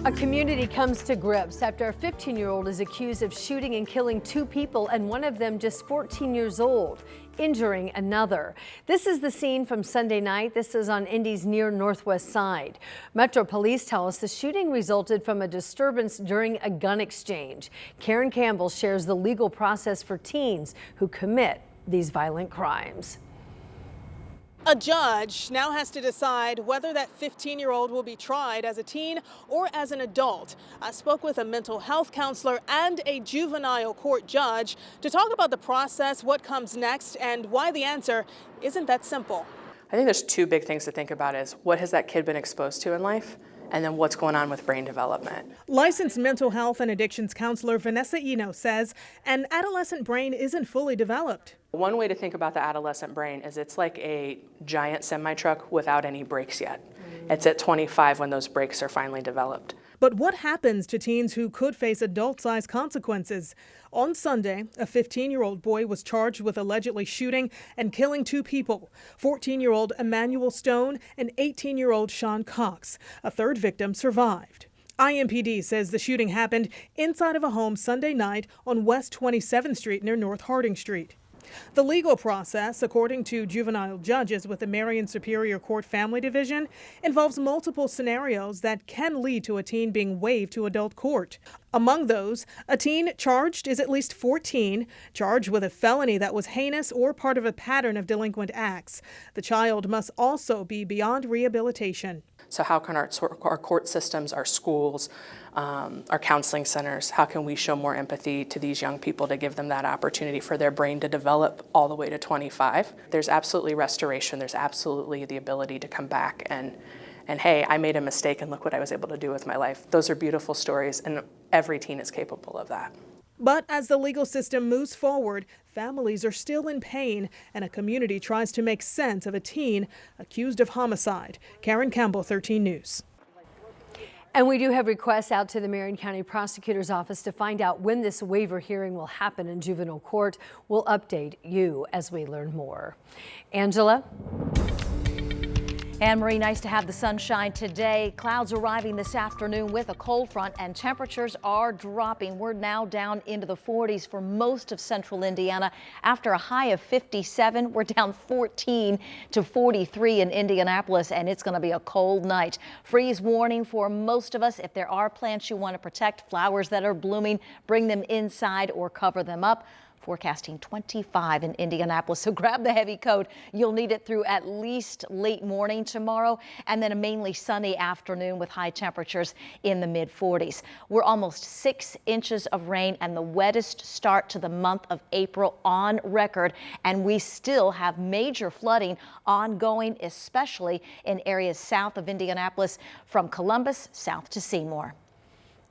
A community comes to grips after a 15-year-old is accused of shooting and killing two people, and one of them just 14 years old, injuring another. This is the scene from Sunday night. This is on Indy's near northwest side. Metro Police tell us the shooting resulted from a disturbance during a gun exchange. Karen Campbell shares the legal process for teens who commit these violent crimes. A judge now has to decide whether that 15-year-old will be tried as a teen or as an adult. I spoke with a mental health counselor and a juvenile court judge to talk about the process, what comes next, and why the answer isn't that simple. I think there's two big things to think about is what has that kid been exposed to in life? And then what's going on with brain development. Licensed mental health and addictions counselor Vanessa Eno says an adolescent brain isn't fully developed. One way to think about the adolescent brain is it's like a giant semi-truck without any brakes yet. It's at 25 when those brakes are finally developed. But what happens to teens who could face adult-sized consequences? On Sunday, a 15-year-old boy was charged with allegedly shooting and killing two people, 14-year-old Emmanuel Stone and 18-year-old Sean Cox. A third victim survived. IMPD says the shooting happened inside of a home Sunday night on West 27th Street near North Harding Street. The legal process, according to juvenile judges with the Marion Superior Court Family Division, involves multiple scenarios that can lead to a teen being waived to adult court. Among those, a teen charged is at least 14, charged with a felony that was heinous or part of a pattern of delinquent acts. The child must also be beyond rehabilitation. So how can our court systems, our schools, our counseling centers, how can we show more empathy to these young people to give them that opportunity for their brain to develop all the way to 25? There's absolutely restoration. There's absolutely the ability to come back and hey, I made a mistake and look what I was able to do with my life. Those are beautiful stories, and every teen is capable of that. But as the legal system moves forward, families are still in pain, and a community tries to make sense of a teen accused of homicide. Karen Campbell, 13 News. And we do have requests out to the Marion County Prosecutor's Office to find out when this waiver hearing will happen in juvenile court. We'll update you as we learn more. Angela? Anne-Marie, nice to have the sunshine today. Clouds arriving this afternoon with a cold front, and temperatures are dropping. We're now down into the 40s for most of central Indiana. After a high of 57, we're down 14 to 43 in Indianapolis, and it's going to be a cold night. Freeze warning for most of us. If there are plants you want to protect, flowers that are blooming, bring them inside or cover them up. Forecasting 25 in Indianapolis, so grab the heavy coat. You'll need it through at least late morning tomorrow, and then a mainly sunny afternoon with high temperatures in the mid-40s. We're almost 6 inches of rain and the wettest start to the month of April on record, and we still have major flooding ongoing, especially in areas south of Indianapolis from Columbus south to Seymour.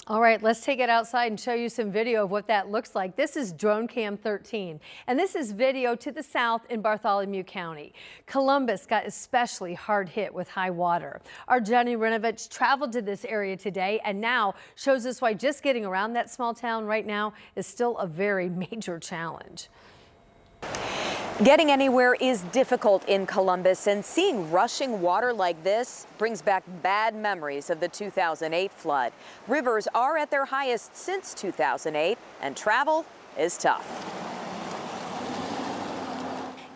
All right, let's take it outside and show you some video of what that looks like. This is Drone Cam 13, and this is video to the south in Bartholomew County. Columbus got especially hard hit with high water. Our Jenny Renovich traveled to this area today and now shows us why just getting around that small town right now is still a very major challenge. Getting anywhere is difficult in Columbus, and seeing rushing water like this brings back bad memories of the 2008 flood. Rivers are at their highest since 2008, and travel is tough.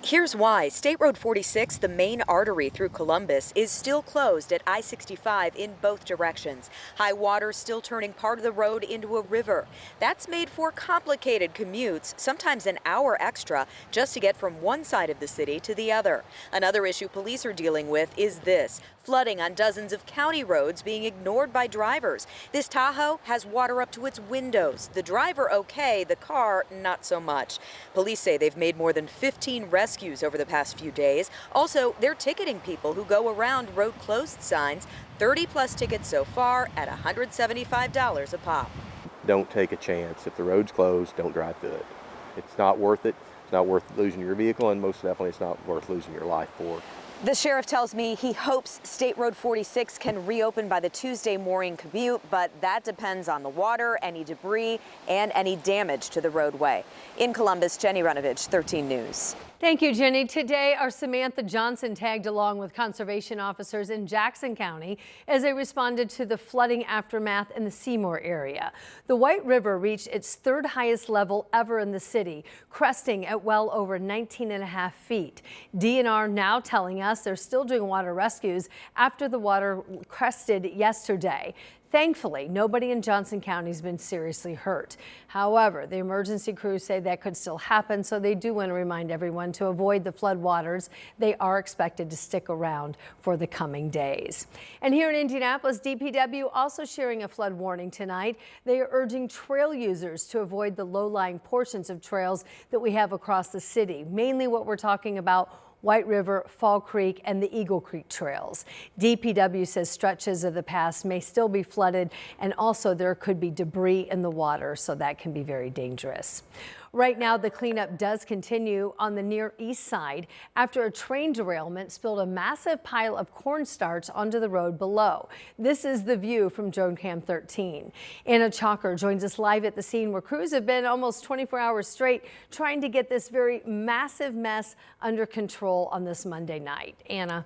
Here's why. State Road 46, the main artery through Columbus, is still closed at I-65 in both directions. High water still turning part of the road into a river. That's made for complicated commutes, sometimes an hour extra, just to get from one side of the city to the other. Another issue police are dealing with is this: flooding on dozens of county roads being ignored by drivers. This Tahoe has water up to its windows. The driver okay, the car not so much. Police say they've made more than 15 rescues over the past few days. Also, they're ticketing people who go around road closed signs. 30+ tickets so far at $175 a pop. Don't take a chance. If the road's closed, don't drive through it. It's not worth it. It's not worth losing your vehicle, and most definitely it's not worth losing your life for. The sheriff tells me he hopes State Road 46 can reopen by the Tuesday morning commute, but that depends on the water, any debris, and any damage to the roadway. In Columbus, Jenny Renovich, 13 News. Thank you, Jenny. Today, our Samantha Johnson tagged along with conservation officers in Jackson County as they responded to the flooding aftermath in the Seymour area. The White River reached its third highest level ever in the city, cresting at well over 19.5 feet. DNR now telling us they're still doing water rescues after the water crested yesterday. Thankfully, nobody in Johnson County has been seriously hurt. However, the emergency crews say that could still happen, so they do want to remind everyone to avoid the floodwaters. They are expected to stick around for the coming days. And here in Indianapolis, DPW also sharing a flood warning tonight. They are urging trail users to avoid the low-lying portions of trails that we have across the city, mainly what we're talking about: White River, Fall Creek, and the Eagle Creek trails. DPW says stretches of the pass may still be flooded, and also there could be debris in the water, so that can be very dangerous. Right now, the cleanup does continue on the Near East Side after a train derailment spilled a massive pile of cornstarch onto the road below. This is the view from Drone Cam 13. Anna Chalker joins us live at the scene where crews have been almost 24 hours straight trying to get this very massive mess under control on this Monday night. Anna.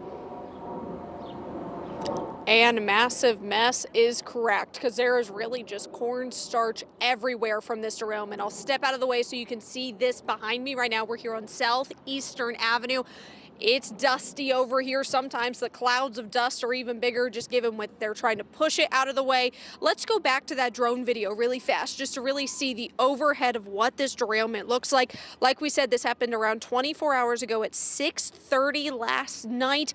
And massive mess is correct, because there is really just cornstarch everywhere from this derailment. I'll step out of the way so you can see this behind me. Right now we're here on Southeastern Avenue. It's dusty over here. Sometimes the clouds of dust are even bigger, just given what they're trying to push it out of the way. Let's go back to that drone video really fast, just to really see the overhead of what this derailment looks like. Like we said, this happened around 24 hours ago at 6:30 last night.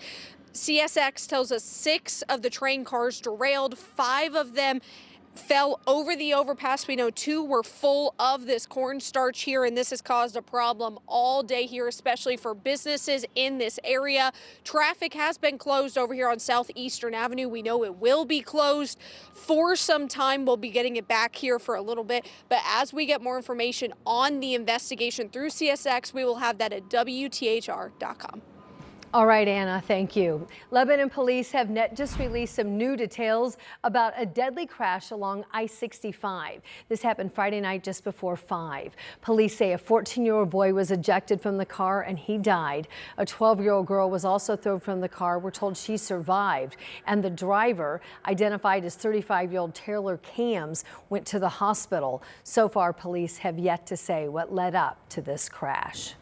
CSX tells us 6 of the train cars derailed. 5 of them fell over the overpass. We know 2 were full of this cornstarch here, and this has caused a problem all day here, especially for businesses in this area. Traffic has been closed over here on Southeastern Avenue. We know it will be closed for some time. We'll be getting it back here for a little bit, but as we get more information on the investigation through CSX, we will have that at WTHR.com. All right, Anna, thank you. Lebanon police have just released some new details about a deadly crash along I-65. This happened Friday night just before 5. Police say a 14-year-old boy was ejected from the car and he died. A 12-year-old girl was also thrown from the car. We're told she survived. And the driver, identified as 35-year-old Taylor Cams, went to the hospital. So far, police have yet to say what led up to this crash.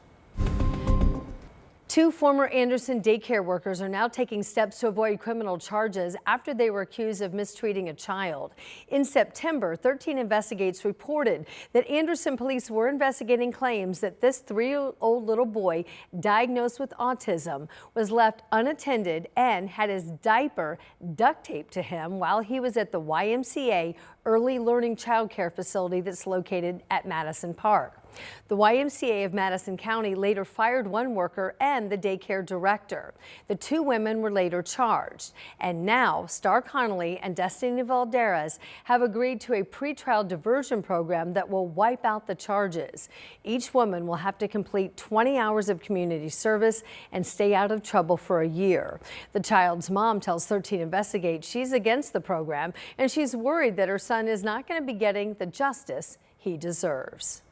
2 former Anderson daycare workers are now taking steps to avoid criminal charges after they were accused of mistreating a child. In September, 13 Investigates reported that Anderson police were investigating claims that this 3-year-old little boy diagnosed with autism was left unattended and had his diaper duct taped to him while he was at the YMCA Early Learning Child Care facility that's located at Madison Park. The YMCA of Madison County later fired 1 worker and the daycare director. The 2 women were later charged. And now Star Connolly and Destiny Valderas have agreed to a pretrial diversion program that will wipe out the charges. Each woman will have to complete 20 hours of community service and stay out of trouble for a year. The child's mom tells 13 Investigates she's against the program and she's worried that her son is not going to be getting the justice he deserves.